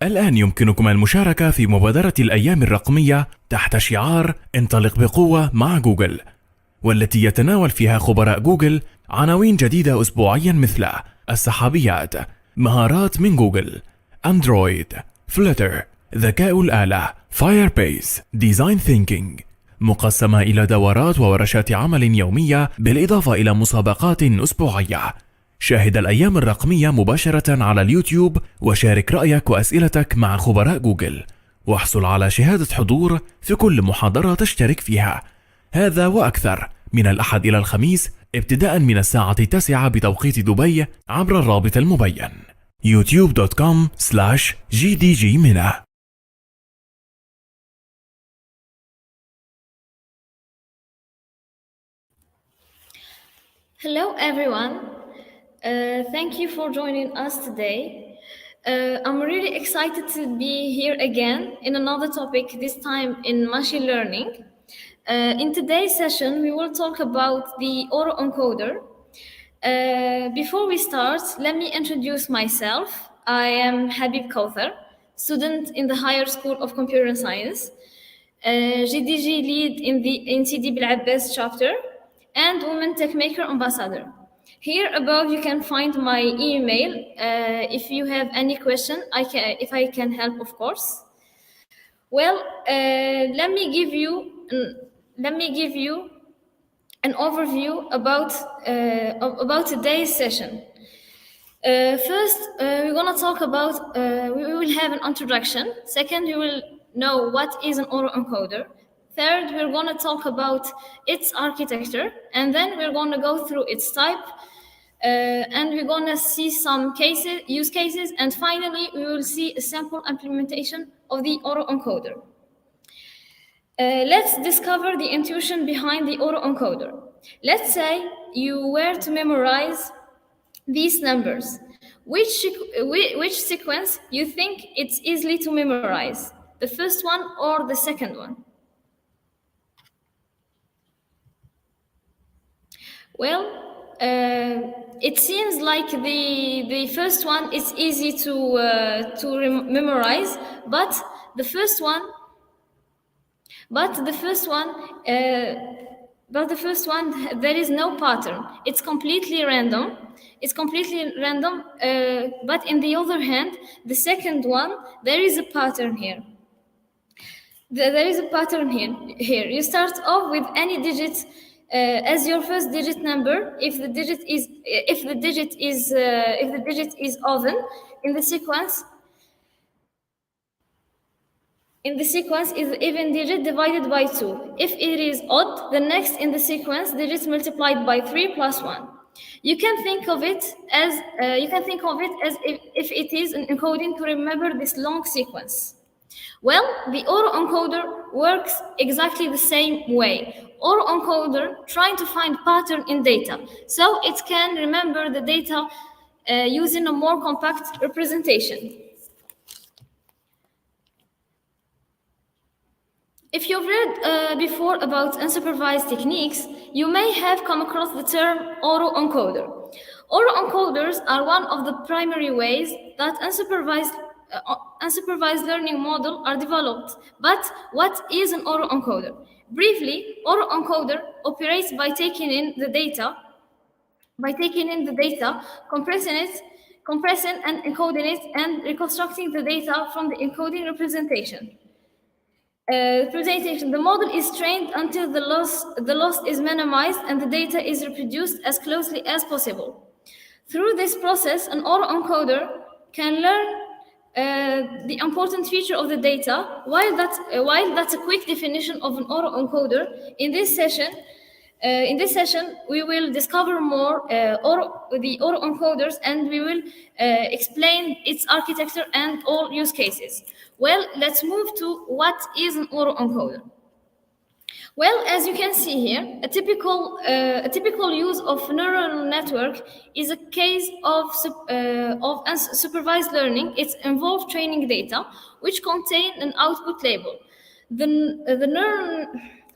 الآن يمكنكم المشاركة في مبادرة الأيام الرقمية تحت شعار انطلق بقوة مع جوجل، والتي يتناول فيها خبراء جوجل عناوين جديدة أسبوعيا مثل السحابيات، مهارات من جوجل، أندرويد، فلتر، ذكاء الآلة، فايربيس، ديزاين ثينكينج، مقسمة إلى دورات وورشات عمل يومية بالإضافة إلى مسابقات أسبوعية. شاهد الأيام الرقمية مباشرة على اليوتيوب وشارك رأيك وأسئلتك مع خبراء جوجل، واحصل على شهادة حضور في كل محاضرة تشترك فيها. هذا وأكثر من الأحد إلى الخميس ابتداء من الساعة 9 بتوقيت دبي عبر الرابط المبين youtube.com/gdgmena. Hello everyone, thank you for joining us today. I'm really excited to be here again in another topic, this time in machine learning. In today's session, we will talk about the Auto Encoder. Before we start, let me introduce myself. I am Habib Kaouther, student in the Higher School of Computer Science, GDG lead in the NCD Bil'Abbas chapter, and Women Techmaker Ambassador. Here above you can find my email. If you have any question, if I can help, of course. Well, let me give you an overview about today's session. First, we're gonna talk about. We will have an introduction. Second, we will know what is an autoencoder. Third, we're gonna talk about its architecture, and then we're gonna go through its type, and we're gonna see some use cases, and finally, we will see a simple implementation of the autoencoder. Let's discover the intuition behind the autoencoder. Let's say you were to memorize these numbers. Which sequence you think it's easily to memorize? The first one or the second one? Well, it seems like the first one is easy to memorize, but the first one there is no pattern. It's completely random. But in the other hand, the second one, there is a pattern here. There is a pattern here. You start off with any digit as your first digit number. If the digit is even in the sequence. Is the even digit divided by 2. If it is odd, the next in the sequence digits multiplied by 3 plus 1. You can think of it as if it is an encoding to remember this long sequence. Well, the autoencoder works exactly the same way. Autoencoder trying to find pattern in data, so it can remember the data using a more compact representation. If you've read before about unsupervised techniques, you may have come across the term autoencoder. Autoencoders are one of the primary ways that unsupervised learning models are developed. But what is an autoencoder? Briefly, autoencoder operates by taking in the data, compressing and encoding it, and reconstructing the data from the encoding representation. The model is trained until the loss is minimized and the data is reproduced as closely as possible. Through this process, an autoencoder can learn the important feature of the data. While that's a quick definition of an autoencoder, in this session, we will discover more the autoencoders, and we will explain its architecture and all use cases. Well, let's move to what is an autoencoder. Well, as you can see here, a typical use of neural network is a case of unsupervised learning. It involves training data which contain an output label.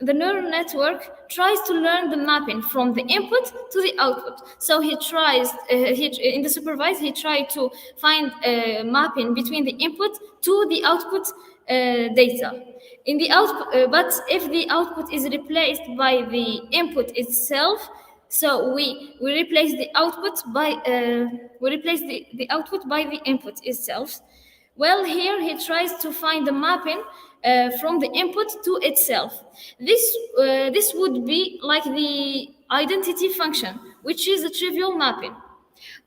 the neural network tries to learn the mapping from the input to the output. So he tries, in the supervised, he tried to find a mapping between the input to the output data. In the output, but if the output is replaced by the input itself, so we replace the output by the output by the input itself. Well, here he tries to find the mapping from the input to itself. This would be like the identity function, which is a trivial mapping.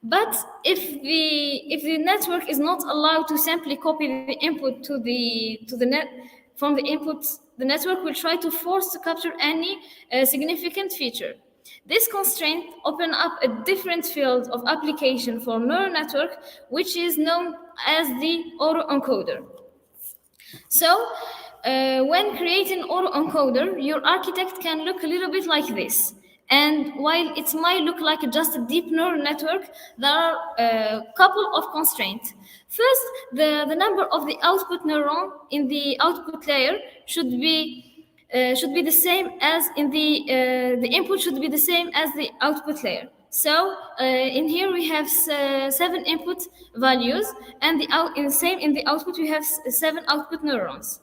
But if the network is not allowed to simply copy the input to the net from the input, the network will try to force to capture any significant feature. This constraint opens up a different field of application for neural network, which is known as the Auto Encoder. So, when creating Auto Encoder, your architect can look a little bit like this. And while it might look like just a deep neural network, there are a couple of constraints. First, the number of the output neuron in the output layer should be the same as in the input should be the same as the output layer. So in here we have 7 input values, and in the output we have 7 output neurons.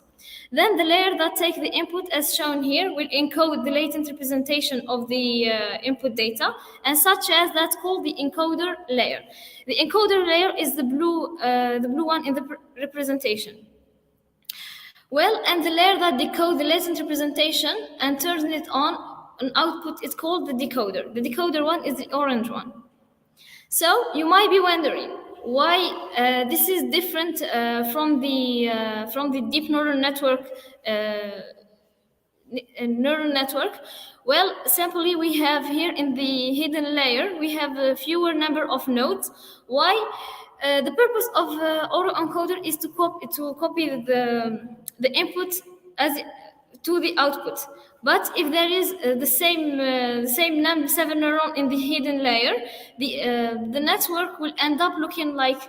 Then the layer that takes the input, as shown here, will encode the latent representation of the input data, and such as that's called the encoder layer. The encoder layer is the blue one in the representation. Well, and the layer that decodes the latent representation and turns it on an output is called the decoder. The decoder one is the orange one. So you might be wondering why this is different from the deep neural network. Well, simply we have here in the hidden layer we have a fewer number of nodes. Why? The purpose of Auto Encoder is to copy the input to the output. But if there is the same 7 neuron in the hidden layer, the network will end up looking like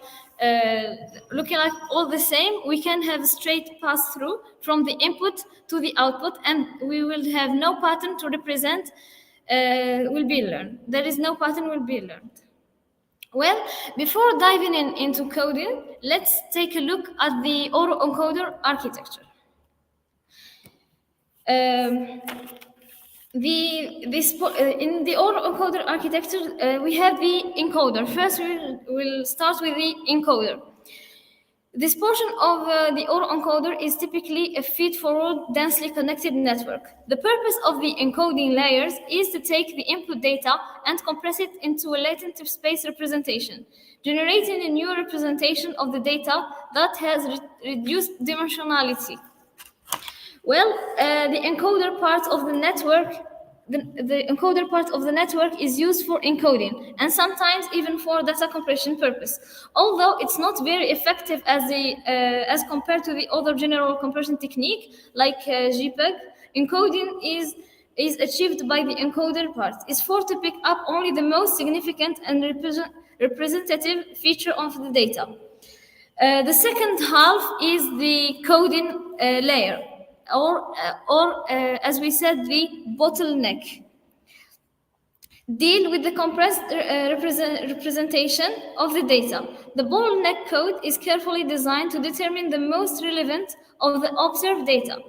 all the same. We can have a straight pass through from the input to the output, and we will have no pattern to represent will be learned. There is no pattern will be learned. Well, before diving into coding, let's take a look at the Auto Encoder architecture. In the Auto Encoder architecture, we have the encoder. First, we'll start with the encoder. This portion of the Auto Encoder is typically a feed-forward, densely connected network. The purpose of the encoding layers is to take the input data and compress it into a latent space representation, generating a new representation of the data that has reduced dimensionality. Well, the encoder part of the network, the encoder part of the network is used for encoding and sometimes even for data compression purpose. Although it's not very effective as compared to the other general compression technique like JPEG, encoding is achieved by the encoder part. It's for to pick up only the most significant and representative feature of the data. The second half is the coding layer. Or as we said, the bottleneck. Deal with the compressed representation of the data. The bottleneck code is carefully designed to determine the most relevant of the observed data.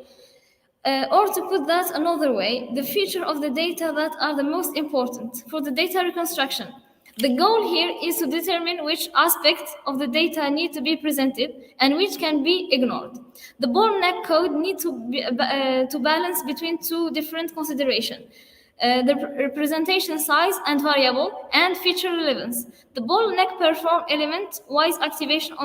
Or to put that another way, the feature of the data that are the most important for the data reconstruction. The goal here is to determine which aspects of the data need to be presented and which can be ignored. The bottleneck code needs to balance between two different considerations. The representation size and variable and feature relevance. The bottleneck perform element-wise activation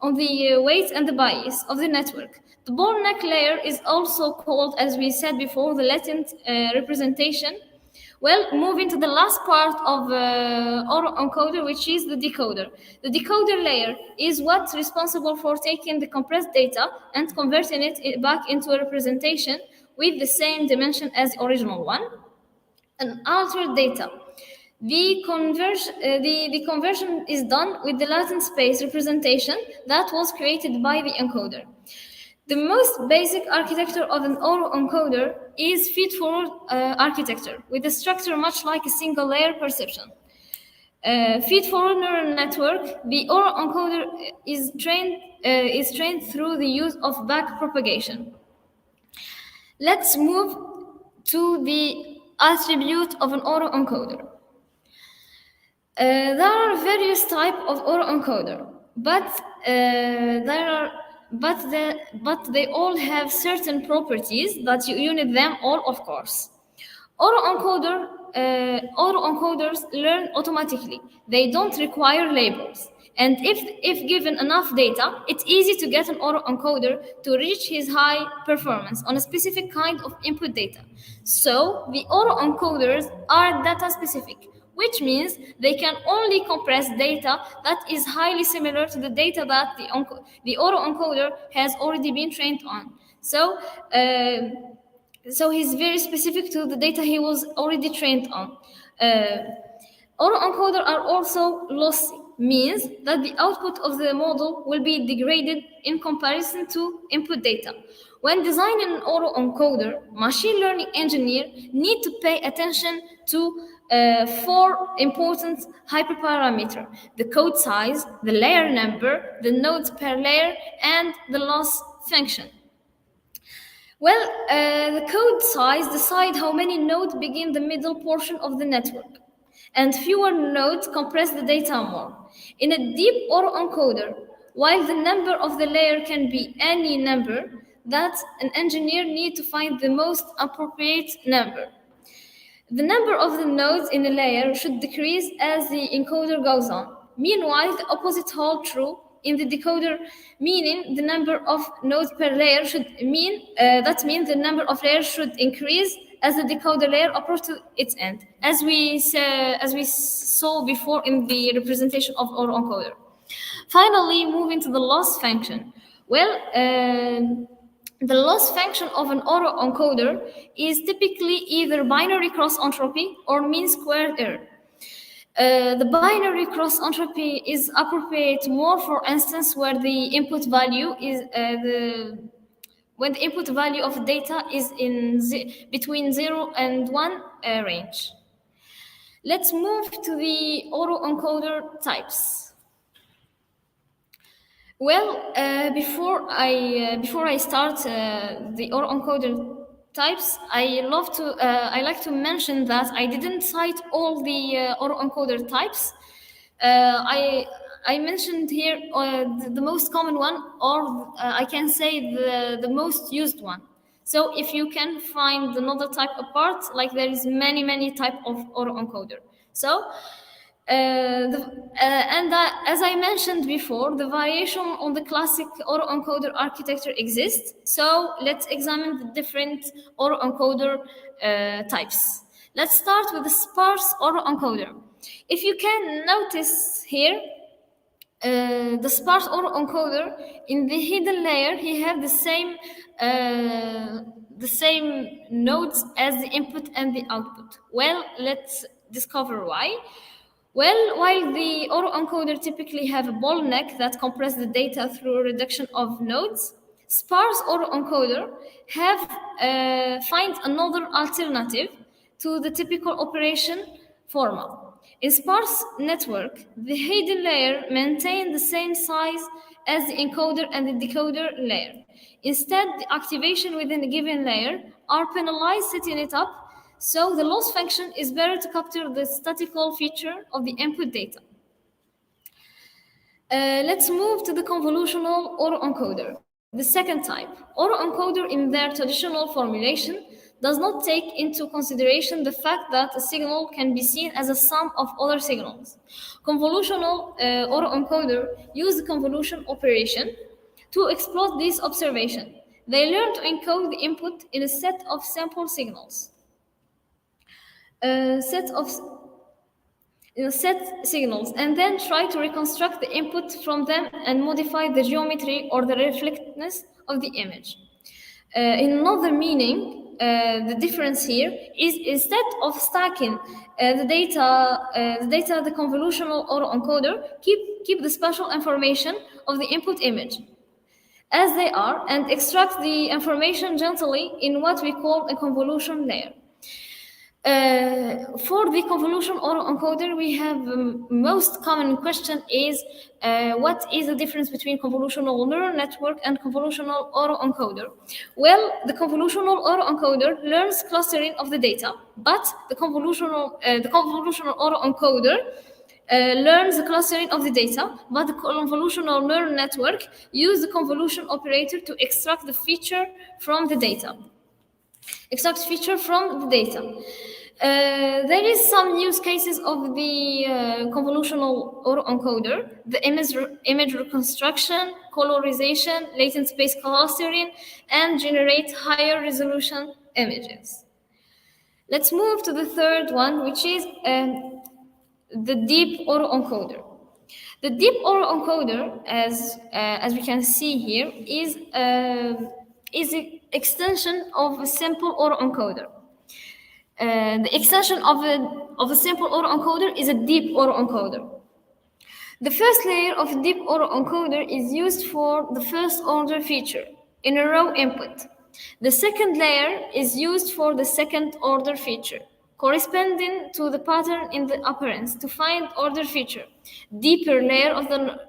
on the weight and the bias of the network. The bottleneck layer is also called, as we said before, the latent representation. Well, moving to the last part of Auto Encoder, which is the decoder. The decoder layer is what's responsible for taking the compressed data and converting it back into a representation with the same dimension as the original one, and altered data. The conversion is done with the latent space representation that was created by the encoder. The most basic architecture of an autoencoder is feed-forward architecture, with a structure much like a single-layer perception. Feed-forward neural network, the autoencoder is trained through the use of backpropagation. Let's move to the attribute of an autoencoder. There are various types of autoencoder, but they all have certain properties that unite them all, of course. Autoencoders learn automatically. They don't require labels. And if given enough data, it's easy to get an autoencoder to reach his high performance on a specific kind of input data. So the autoencoders are data specific, which means they can only compress data that is highly similar to the data that the autoencoder has already been trained on. So he's very specific to the data he was already trained on. Autoencoders are also lossy, means that the output of the model will be degraded in comparison to input data. When designing an autoencoder, machine learning engineers need to pay attention to 4 important hyperparameters: the code size, the layer number, the nodes per layer, and the loss function. Well, the code size decides how many nodes begin the middle portion of the network, and fewer nodes compress the data more. In a deep autoencoder, while the number of the layer can be any number, that an engineer needs to find the most appropriate number. The number of the nodes in a layer should decrease as the encoder goes on. Meanwhile, the opposite holds true in the decoder, meaning the number of nodes per layer that means the number of layers should increase as the decoder layer approaches to its end, as we saw before in the representation of our encoder. Finally, moving to the loss function. Well, the loss function of an autoencoder is typically either binary cross entropy or mean squared error. The binary cross entropy is appropriate more, for instance, where the input value is when the input value of data is in between 0 and 1 range. Let's move to the autoencoder types. Well, before I start the autoencoder types, I like to mention that I didn't cite all the autoencoder types. I mentioned here the most common one, or I can say the most used one. So if you can find another type apart, like there is many type of autoencoder. So. As I mentioned before, the variation on the classic autoencoder architecture exists. So let's examine the different autoencoder types. Let's start with the sparse autoencoder. If you can notice here, the sparse autoencoder in the hidden layer, he have the same nodes as the input and the output. Well, let's discover why. Well, while the autoencoder typically have a bottleneck that compress the data through a reduction of nodes, sparse autoencoder find another alternative to the typical operation format. In sparse network, the hidden layer maintains the same size as the encoder and the decoder layer. Instead, the activation within a given layer are penalized setting it up. So the loss function is better to capture the statistical feature of the input data. Let's move to the convolutional autoencoder, the second type. Autoencoder in their traditional formulation does not take into consideration the fact that a signal can be seen as a sum of other signals. Convolutional autoencoder use the convolution operation to exploit this observation. They learn to encode the input in a set of sample signals. Set signals, and then try to reconstruct the input from them and modify the geometry or the reflectedness of the image. In another meaning, the difference here is instead of stacking the data, the convolutional autoencoder keep the spatial information of the input image. as they are and extract the information gently in what we call a convolution layer. For the convolutional autoencoder, we have most common question is what is the difference between convolutional neural network and convolutional autoencoder? Well, the convolutional autoencoder learns clustering of the data, but the convolutional autoencoder learns the clustering of the data, but the convolutional neural network uses the convolution operator to extract the feature from the data. There is some use cases of the convolutional autoencoder: the image reconstruction, colorization, latent space clustering, and generate higher resolution images. Let's move to the third one, which is the deep autoencoder. The deep autoencoder, as we can see here, is an extension of a simple autoencoder. The extension of a simple autoencoder is a deep autoencoder. The first layer of a deep autoencoder is used for the first order feature in a raw input. The second layer is used for the second order feature, corresponding to the pattern in the appearance to find order feature. Deeper layer of the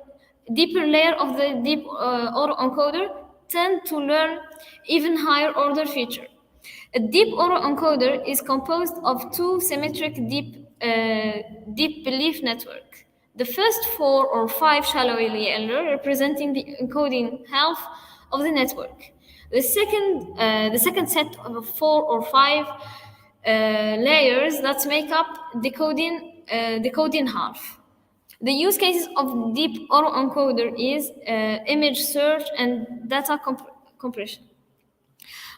deep autoencoder tend to learn even higher order feature. A deep autoencoder is composed of two symmetric deep belief network. The first 4 or 5 shallow layer representing the encoding half of the network. The second set of 4 or 5 layers that make up decoding half. The use cases of deep autoencoder is image search and data compression.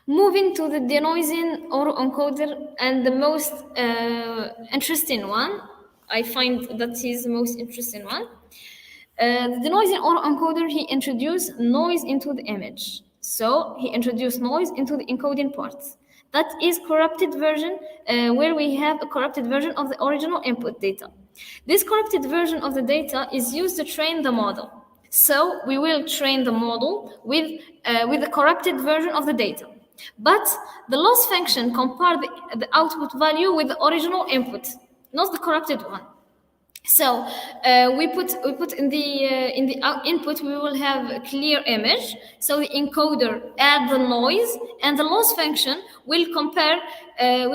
Moving to the denoising autoencoder, and the most interesting one, I find that is the most interesting one. The denoising autoencoder, he introduced noise into the image. So he introduced noise into the encoding parts. That is corrupted version, where we have a corrupted version of the original input data. This corrupted version of the data is used to train the model. So we will train the model with the corrupted version of the data. But the loss function compare the output value with the original input, not the corrupted one. So we put in the input, we will have a clear image. So the encoder add the noise, and the loss function will compare for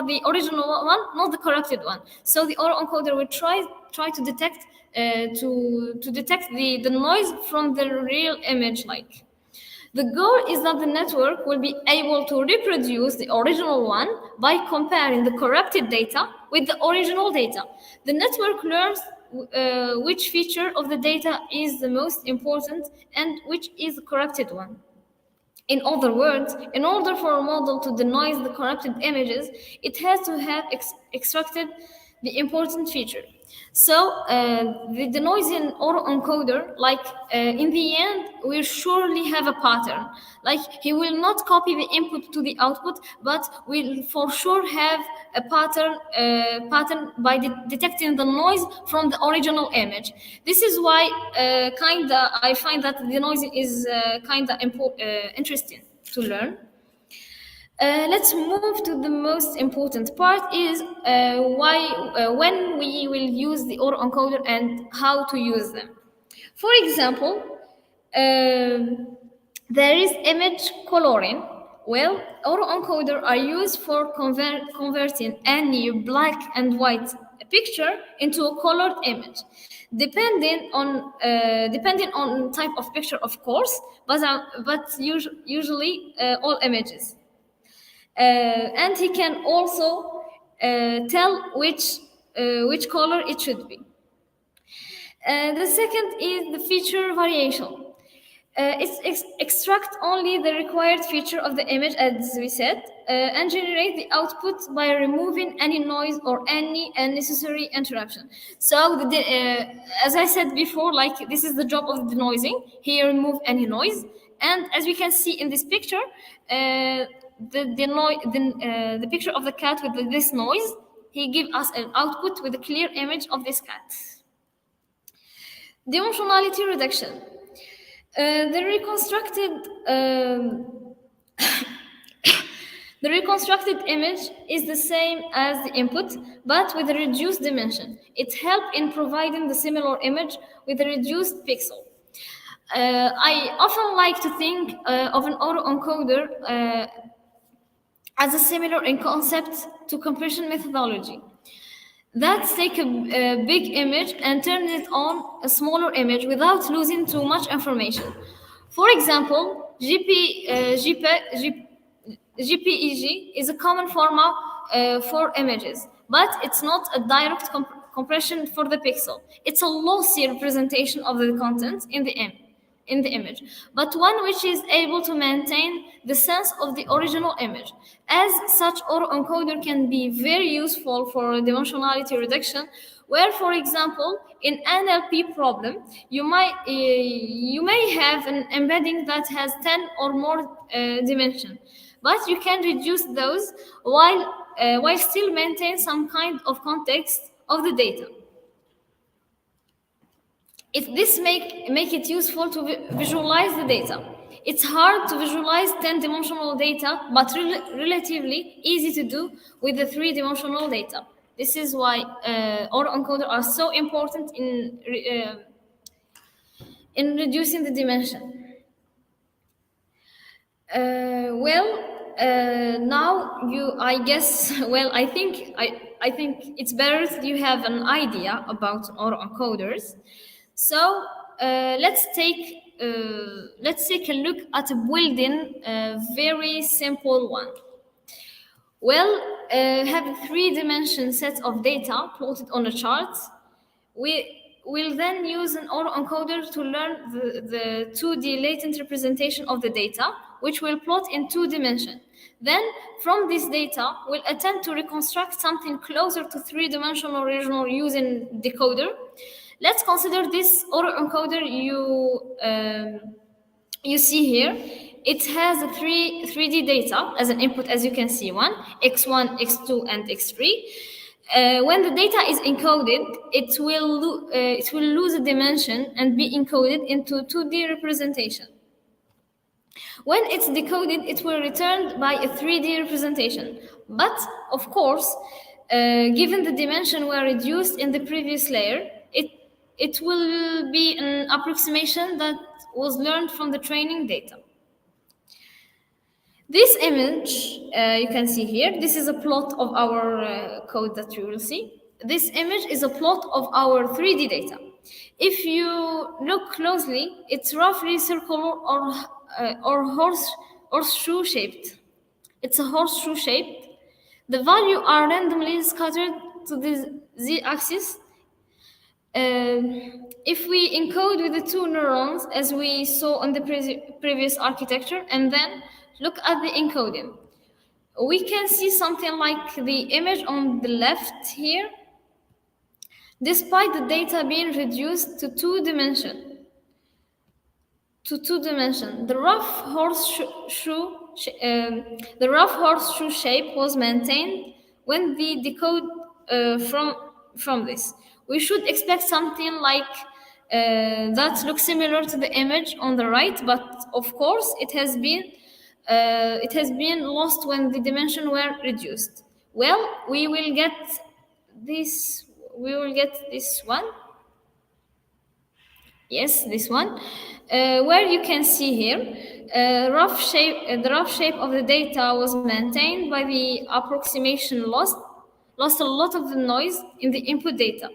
the original one, not the corrupted one. So the autoencoder will try to detect the noise from the real image like. The goal is that the network will be able to reproduce the original one by comparing the corrupted data with the original data. The network learns which feature of the data is the most important and which is the corrupted one. In other words, in order for a model to denoise the corrupted images, it has to have extracted the important feature. So the denoising autoencoder, in the end, will surely have a pattern. Like, he will not copy the input to the output, but will for sure have a pattern by detecting the noise from the original image. This is why I find that the denoising is interesting to learn. Let's move to the most important part, is when we will use the autoencoder and how to use them. For example, there is image coloring. Well, autoencoder are used for converting any black and white picture into a colored image, depending on type of picture, of course, but usually all images. And he can also tell which color it should be. The second is the feature variation. It extract only the required feature of the image, as we said, and generate the output by removing any noise or any unnecessary interruption. So, as I said before, this is the job of the denoising. He remove any noise, and as we can see in this picture, the picture of the cat with this noise, he give us an output with a clear image of this cat. Dimensionality reduction. The reconstructed the reconstructed image is the same as the input, but with a reduced dimension. It helps in providing the similar image with a reduced pixel. I often like to think of an autoencoder as a similar in concept to compression methodology. That's take a big image and turn it on a smaller image without losing too much information. For example, JPEG is a common format for images, but it's not a direct compression for the pixel. It's a lossy representation of the content in the image, but one which is able to maintain the sense of the original image. As such, autoencoder can be very useful for dimensionality reduction, where, for example, in NLP problem, you may have an embedding that has 10 or more dimension, but you can reduce those while still maintain some kind of context of the data. This make it useful to visualize the data. It's hard to visualize 10-dimensional data, but relatively easy to do with the 3-dimensional data. This is why autoencoder are so important in reducing the dimension. Now I guess, I think it's better that you have an idea about autoencoders. So let's take a look at a building, very simple one. Have a 3-dimension set of data plotted on a chart. We'll then use an autoencoder to learn the 2D latent representation of the data, which will plot in 2 dimensions. Then, from this data, we'll attempt to reconstruct something closer to 3-dimensional regional using decoder. Let's consider this autoencoder you see here. It has a 3D data as an input, as you can see, x1, x2, and x3. When the data is encoded, it will lose a dimension and be encoded into 2D representation. When it's decoded, it will return by a 3D representation. But, of course, given the dimension were reduced in the previous layer, it will be an approximation that was learned from the training data. This image, you can see here, this is a plot of our code that you will see. This image is a plot of our 3D data. If you look closely, it's roughly circular or horseshoe shaped. It's a horseshoe shaped. The values are randomly scattered to the z-axis. If we encode with the 2 neurons, as we saw on the previous architecture, and then look at the encoding, we can see something like the image on the left here. Despite the data being reduced to 2 dimensions, the rough horseshoe shape was maintained when we decode from this. We should expect something like that looks similar to the image on the right, but of course it has been lost when the dimensions were reduced. We will get this one. Yes, this one, where you can see here, the rough shape of the data was maintained, by the approximation lost a lot of the noise in the input data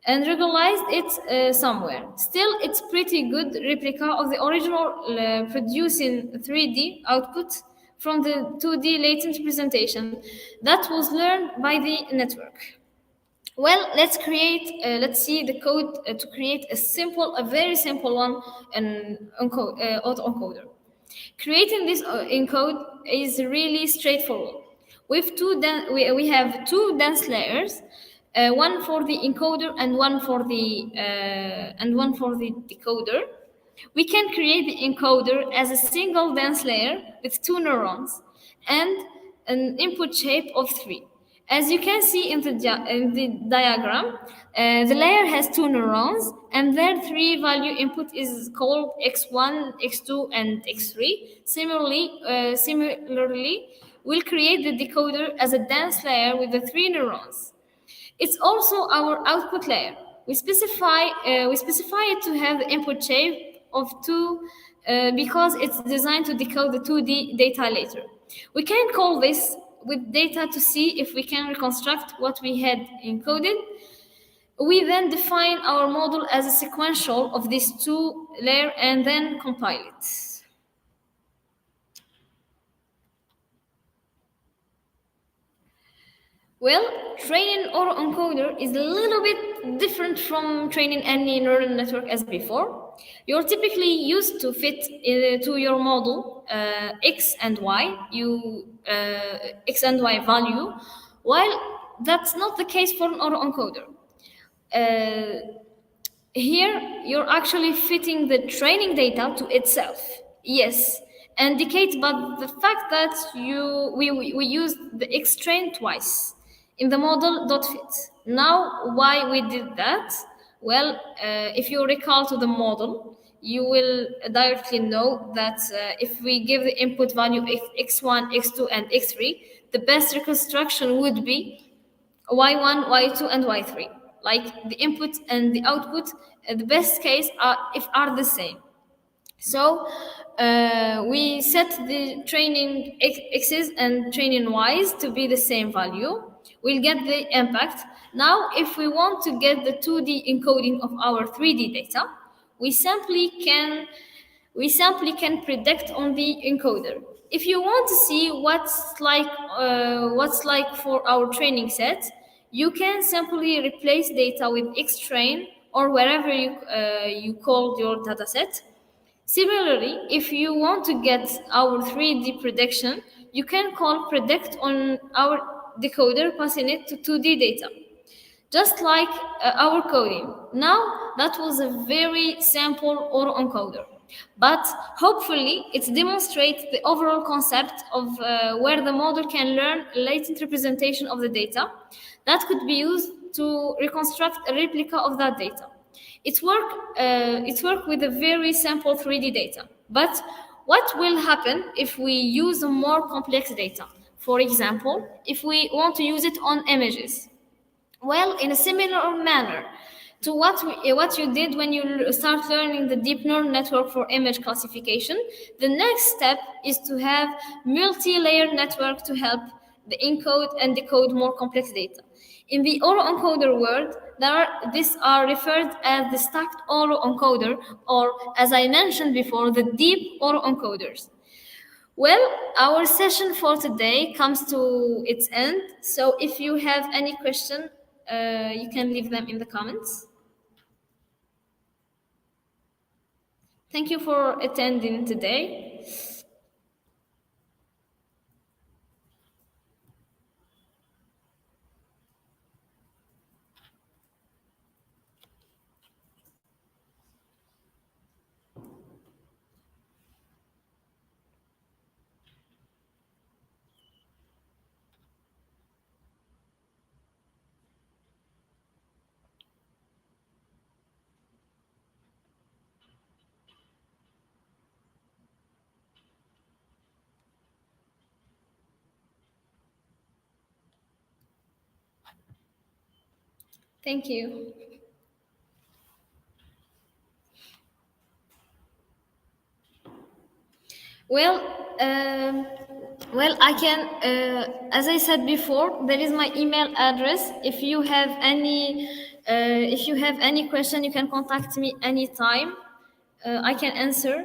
and regularized it somewhere. Still, it's pretty good replica of the original producing 3D output from the 2D latent representation that was learned by the network. Let's see the code to create a very simple one, an autoencoder. Creating this encode is really straightforward. We have 2 dense layers, one for the encoder and one for the decoder. We can create the encoder as a single dense layer with 2 neurons and an input shape of 3. As you can see in the diagram, the layer has two neurons, and their three value input is called x1, x2, and x3. Similarly, we'll create the decoder as a dense layer with the three neurons. It's also our output layer. We specify it to have the input shape of 2 because it's designed to decode the 2D data later. We can call this with data to see if we can reconstruct what we had encoded. We then define our model as a sequential of these two layers and then compile it. Well, training AutoEncoder is a little bit different from training any neural network as before. You're typically used to fit to your model x and y, x and y value, while that's not the case for an AutoEncoder. Here, you're actually fitting the training data to itself. Yes, indicate but the fact that we used the X train twice in the model dot fit. Now, why we did that? Well, if you recall to the model, you will directly know that if we give the input value x1, x2, and x3, the best reconstruction would be y1, y2, and y3. Like the input and the output, the best case are the same. So we set the training x's and training y's to be the same value. We'll get the impact. Now, if we want to get the 2D encoding of our 3D data, we simply can predict on the encoder. If you want to see what's like for our training set, you can simply replace data with xtrain or wherever you called your dataset. Similarly, if you want to get our 3D prediction, you can call predict on our decoder, passing it to 2D data, just like our coding. Now, that was a very simple autoencoder, but hopefully it demonstrates the overall concept of where the model can learn latent representation of the data that could be used to reconstruct a replica of that data. It's work with a very simple 3D data. But what will happen if we use more complex data? For example, if we want to use it on images. Well, in a similar manner to what you did when you start learning the deep neural network for image classification, the next step is to have multi-layer network to help the encode and decode more complex data. In the autoencoder world, these are referred as the stacked autoencoder, or as I mentioned before, the deep autoencoders. Well, our session for today comes to its end. So if you have any question, you can leave them in the comments. Thank you for attending today. Thank you. Well, I can, as I said before, there is my email address. If you have any question, you can contact me anytime. I can answer.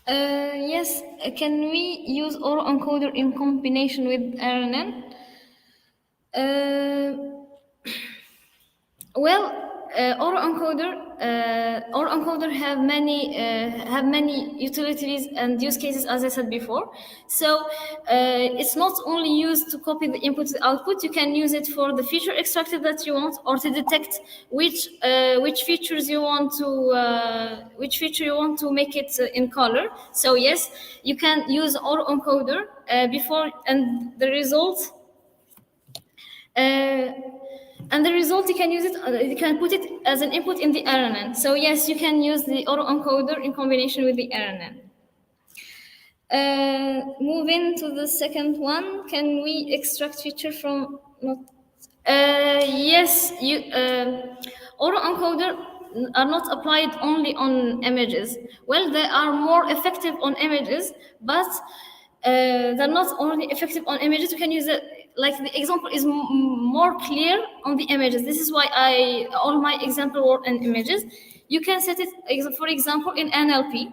Yes, can we use Auto Encoder in combination with RNN? Well, Auto Encoder have many utilities and use cases, as I said before. So it's not only used to copy the input to the output. You can use it for the feature extracted that you want, or to detect which features you want to which feature you want to make it in color. So yes, you can use Auto Encoder before, and the result. Uh, and the result, you can use it, you can put it as an input in the RNN. So yes, you can use the autoencoder in combination with the RNN. Moving to the second one, can we extract feature from not? Yes, autoencoder are not applied only on images. Well, they are more effective on images, but they're not only effective on images. You can use it, like the example is more clear on the images. This is why all my example were in images. You can set it, for example, in NLP.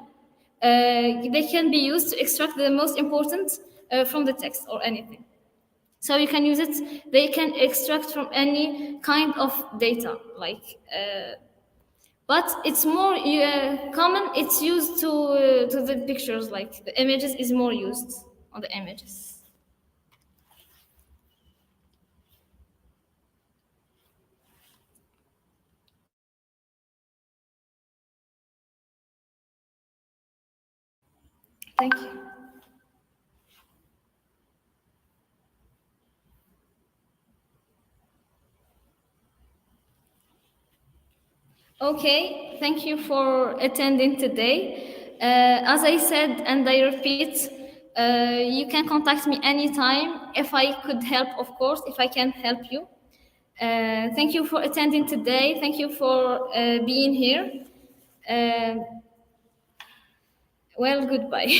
They can be used to extract the most important from the text or anything. So you can use it, they can extract from any kind of data, but it's more common, it's used to the pictures, like the images is more used on the images. Thank you. Okay, thank you for attending today. As I said, and I repeat, you can contact me anytime if I could help, of course, if I can help you. Thank you for attending today. Thank you for being here. Well, goodbye.